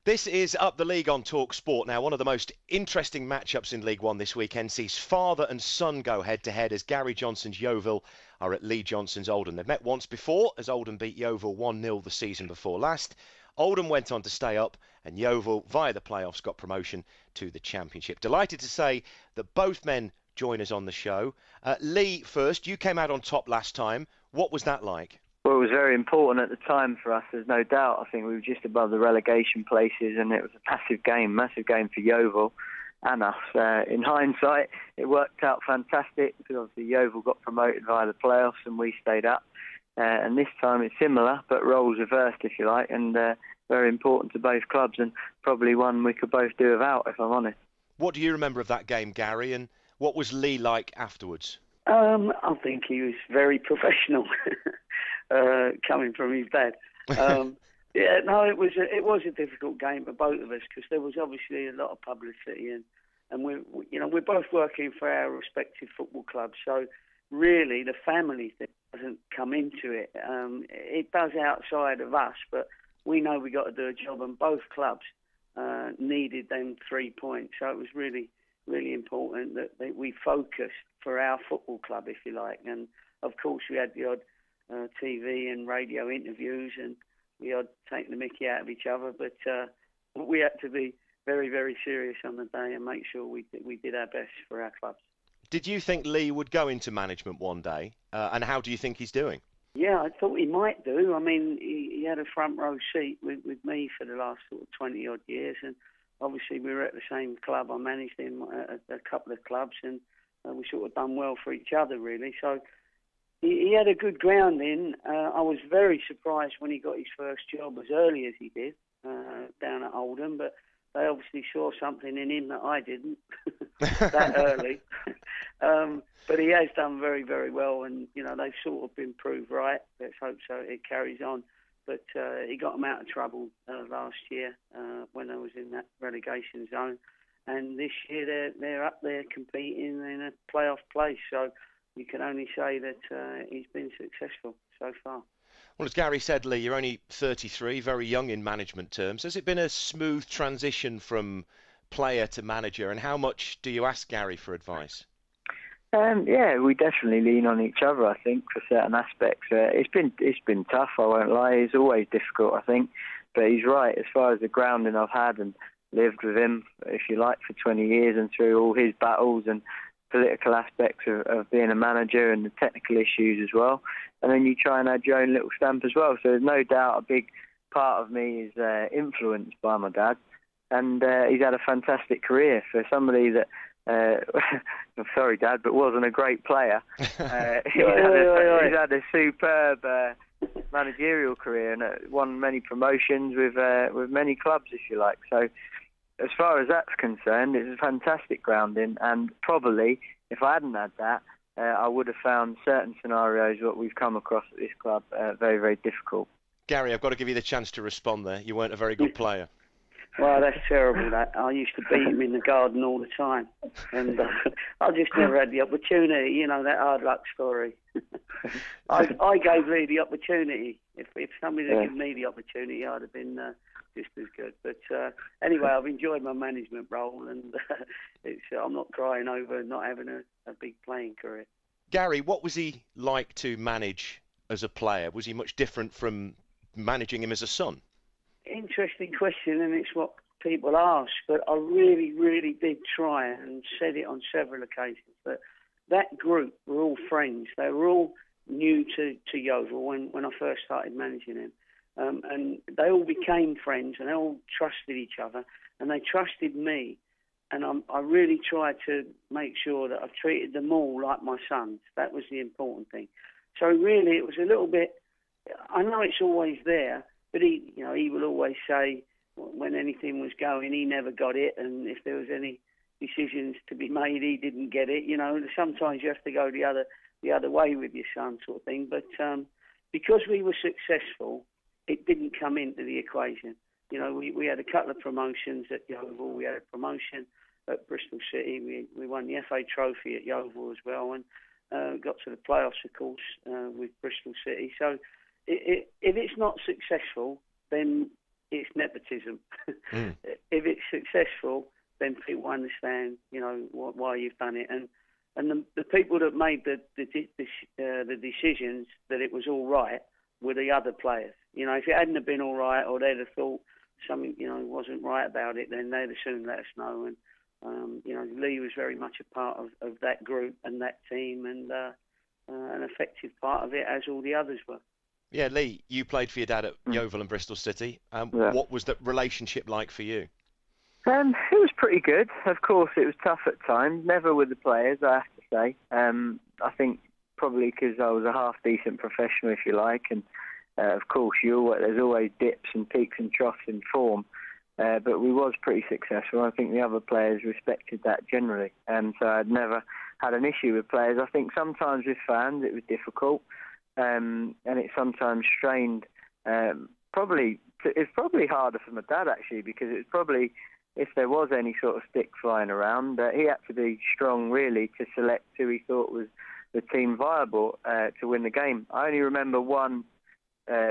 This is Up the League on TalkSport. Now, one of the most interesting matchups in League One this weekend sees father and son go head-to-head as Gary Johnson's Yeovil are at Lee Johnson's Oldham. They've met once before as Oldham beat Yeovil 1-0 the season before last. Oldham went on to stay up and Yeovil, via the playoffs, got promotion to the Championship. Delighted to say that both men join us on the show. Lee, first, you came out on top last time. What was that like? Well, it was very important at the time for us, there's no doubt. I think we were just above the relegation places and it was a massive game for Yeovil and us. In hindsight, it worked out fantastic because obviously Yeovil got promoted via the playoffs and we stayed up. And this time it's similar, but roles reversed, if you like, and very important to both clubs and probably one we could both do without, if I'm honest. What do you remember of that game, Gary, and what was Lee like afterwards? I think he was very professional, coming from his dad. It was a difficult game for both of us because there was obviously a lot of publicity and we're both working for our respective football clubs. So really, the family thing doesn't come into it. It does outside of us, but we know we got to do a job, and both clubs needed them 3 points. So it was really important that we focused for our football club, if you like. And of course, we had the odd TV and radio interviews and the odd taking the mickey out of each other. But we had to be very, very serious on the day and make sure we did our best for our clubs. Did you think Lee would go into management one day? And how do you think he's doing? Yeah, I thought he might do. I mean, he had a front row seat with me for the last sort of 20 odd years, and obviously we were at the same club. I managed him at a couple of clubs, and we sort of done well for each other, really. So he had a good grounding. I was very surprised when he got his first job as early as he did down at Oldham, but they obviously saw something in him that I didn't that early. But he has done very, very well, and they've sort of been proved right. Let's hope so. It carries on. But he got them out of trouble last year when they was in that relegation zone, and this year they're up there competing in a playoff place. So you can only say that he's been successful so far. Well, as Gary said, Lee, you're only 33, very young in management terms. Has it been a smooth transition from player to manager, and how much do you ask Gary for advice? Yeah, we definitely lean on each other, I think, for certain aspects. It's been tough, I won't lie. It's always difficult, I think. But he's right, as far as the grounding I've had and lived with him, if you like, for 20 years and through all his battles and political aspects of being a manager and the technical issues as well. And then you try and add your own little stamp as well. So there's no doubt a big part of me is influenced by my dad. And he's had a fantastic career for somebody that, I'm sorry, Dad, but wasn't a great player. He's had a superb managerial career and won many promotions with many clubs, if you like. So as far as that's concerned, it's a fantastic grounding, and probably if I hadn't had that, I would have found certain scenarios what we've come across at this club very, very difficult. Gary, I've got to give you the chance to respond there. You weren't a very good player. Well, that's terrible, that. I used to beat him in the garden all the time. And I just never had the opportunity, that hard luck story. I gave Lee the opportunity. If somebody had given me the opportunity, I'd have been just as good. But anyway, I've enjoyed my management role, and I'm not crying over not having a big playing career. Gary, what was he like to manage as a player? Was he much different from managing him as a son? Interesting question, and it's what people ask, but I really, really did try and said it on several occasions that group were all friends. They were all new to Yeovil when I first started managing him, and they all became friends and they all trusted each other and they trusted me, and I really tried to make sure that I treated them all like my sons. That was the important thing. So really it was a little bit, I know it's always there, but he will always say when anything was going, he never got it, and if there was any decisions to be made, he didn't get it. Sometimes you have to go the other way with your son, sort of thing. But because we were successful, it didn't come into the equation. We had a couple of promotions at Yeovil. We had a promotion at Bristol City. We won the FA Trophy at Yeovil as well, and got to the playoffs, of course, with Bristol City. So if it's not successful, then it's nepotism. Mm. If it's successful, then people understand, why you've done it, and the people that made the decisions that it was all right were the other players. If it hadn't have been all right, or they'd have thought something, wasn't right about it, then they'd have soon let us know. And Lee was very much a part of that group and that team, and an effective part of it, as all the others were. Yeah, Lee, you played for your dad at Yeovil and Bristol City. Yeah. What was the relationship like for you? It was pretty good. Of course, it was tough at times. Never with the players, I have to say. I think probably because I was a half-decent professional, if you like, and of course, there's always dips and peaks and troughs in form. But we was pretty successful. I think the other players respected that generally. So I'd never had an issue with players. I think sometimes with fans it was difficult, and it sometimes strained. It's probably harder for my dad, actually, because it was probably, if there was any sort of stick flying around, he had to be strong, really, to select who he thought was the team viable to win the game. I only remember one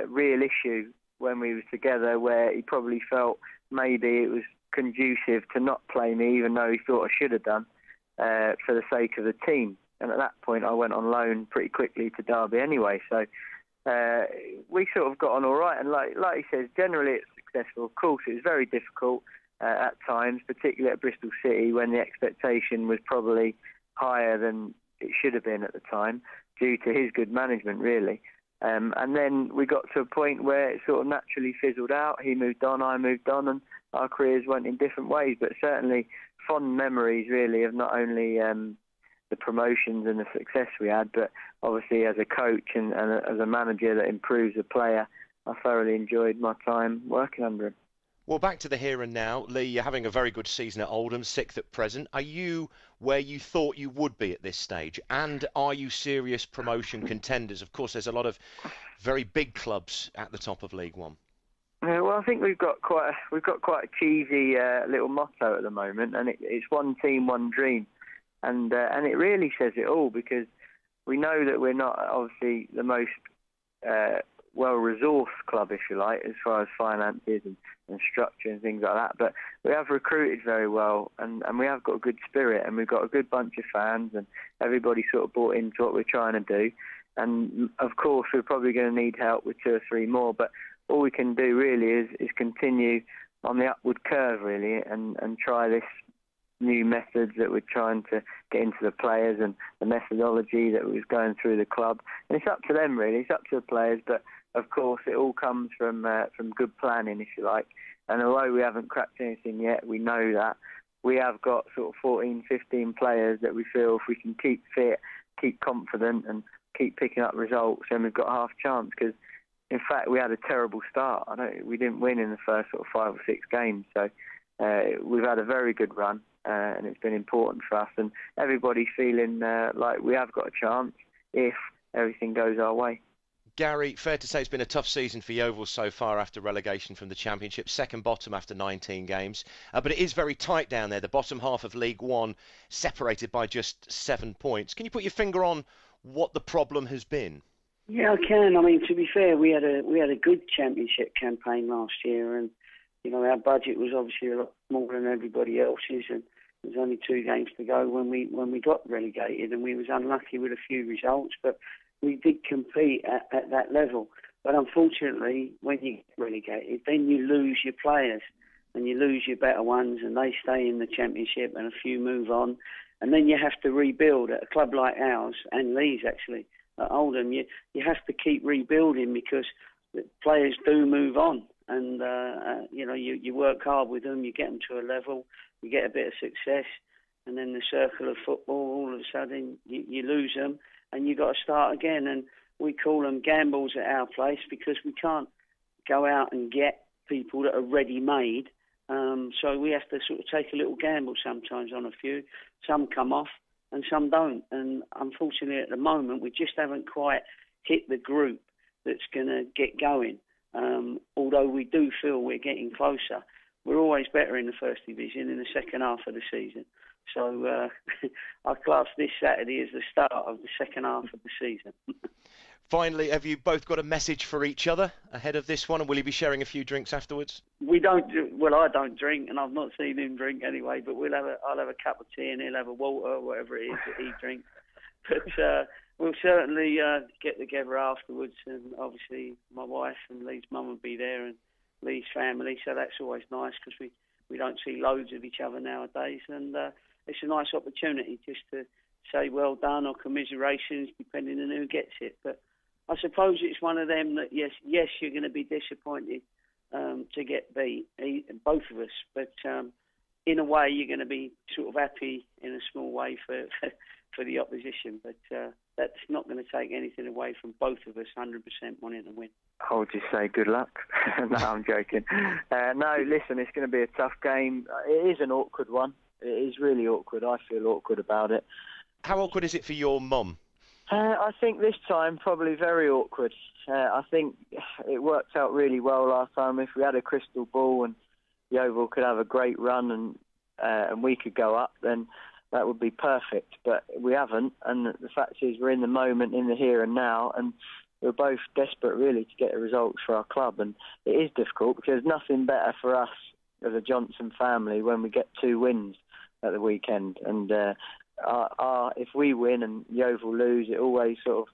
real issue when we were together where he probably felt maybe it was conducive to not play me, even though he thought I should have done, for the sake of the team. And at that point, I went on loan pretty quickly to Derby anyway. So we sort of got on all right. And like he says, generally it's successful. Of course, it was very difficult at times, particularly at Bristol City, when the expectation was probably higher than it should have been at the time, due to his good management, really. And then we got to a point where it sort of naturally fizzled out. He moved on, I moved on, and our careers went in different ways. But certainly fond memories, really, of not only the promotions and the success we had, but obviously as a coach and as a manager that improves a player, I thoroughly enjoyed my time working under him. Well, back to the here and now. Lee, you're having a very good season at Oldham, 6th at present. Are you where you thought you would be at this stage? And are you serious promotion contenders? Of course, there's a lot of very big clubs at the top of League One. Well, I think we've got quite a cheesy little motto at the moment, and it's one team, one dream, and it really says it all, because we know that we're not obviously the most well-resourced club, if you like, as far as finances and structure and things like that. But we have recruited very well, and we have got a good spirit, and we've got a good bunch of fans, and everybody sort of bought into what we're trying to do. And of course, we're probably going to need help with 2 or 3 more. But all we can do really is continue on the upward curve, really, and try this new methods that we're trying to get into the players, and the methodology that was going through the club. And it's up to them, really. It's up to the players, but of course it all comes from good planning, if you like. And although we haven't cracked anything yet, we know that we have got sort of 14, 15 players that we feel if we can keep fit, keep confident, and keep picking up results, then we've got half a chance. Because in fact, we had a terrible start. We didn't win in the first sort of 5 or 6 games. So we've had a very good run, and it's been important for us. And everybody's feeling like we have got a chance if everything goes our way. Gary, fair to say it's been a tough season for Yeovil so far after relegation from the Championship, second bottom after 19 games. But it is very tight down there, the bottom half of League One, separated by just 7 points. Can you put your finger on what the problem has been? Yeah, I can. I mean, to be fair, we had a good Championship campaign last year, and our budget was obviously a lot more than everybody else's, and there was only 2 games to go when we got relegated, and we was unlucky with a few results, but we did compete at that level. But unfortunately, when you get relegated, then you lose your players, and you lose your better ones, and they stay in the Championship, and a few move on, and then you have to rebuild at a club like ours, and Lee's actually, at Oldham. You have to keep rebuilding, because the players do move on, and you work hard with them, you get them to a level, you get a bit of success, and then the circle of football, all of a sudden you lose them, and you got to start again. And we call them gambles at our place, because we can't go out and get people that are ready-made. So we have to sort of take a little gamble sometimes on a few. Some come off and some don't. And unfortunately, at the moment, we just haven't quite hit the group that's going to get going. Although we do feel we're getting closer. We're always better in the first division in the second half of the season. So I class this Saturday as the start of the second half of the season. Finally, have you both got a message for each other ahead of this one, and will you be sharing a few drinks afterwards? We don't. Well, I don't drink, and I've not seen him drink anyway. But I'll have a cup of tea, and he'll have a water, or whatever it is that he drinks. But we'll certainly get together afterwards, and obviously my wife and Lee's mum will be there, and Lee's family. So that's always nice because we don't see loads of each other nowadays, and it's a nice opportunity just to say well done or commiserations, depending on who gets it. But I suppose it's one of them that yes, you're going to be disappointed to get beat, both of us. But in a way, you're going to be sort of happy in a small way for the opposition. But that's not going to take anything away from both of us 100% wanting to win. I would just say good luck. No, I'm joking. No, listen, it's going to be a tough game. It is an awkward one. It is really awkward. I feel awkward about it. How awkward is it for your mum? I think this time probably very awkward. I think it worked out really well last time. If we had a crystal ball and Yeovil could have a great run and we could go up, then that would be perfect. But we haven't, and the fact is we're in the moment, in the here and now, and we're both desperate really to get the results for our club. And it is difficult because there's nothing better for us as a Johnson family when we get 2 wins at the weekend. And if we win and Yeovil lose, it always sort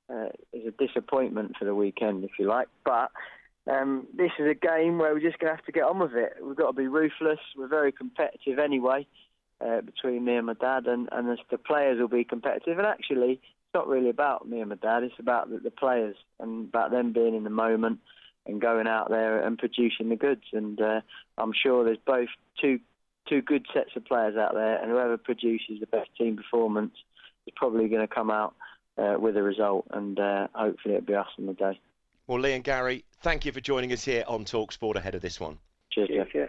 of is a disappointment for the weekend, if you like. But this is a game where we're just going to have to get on with it. We've got to be ruthless. We're very competitive anyway, between me and my dad, and the players will be competitive. And actually, it's not really about me and my dad. It's about the players and about them being in the moment and going out there and producing the goods. And I'm sure there's both two good sets of players out there, and whoever produces the best team performance is probably going to come out with a result, and hopefully it'll be us on the day. Well, Lee and Gary, thank you for joining us here on TalkSport ahead of this one. Cheers, Geoff.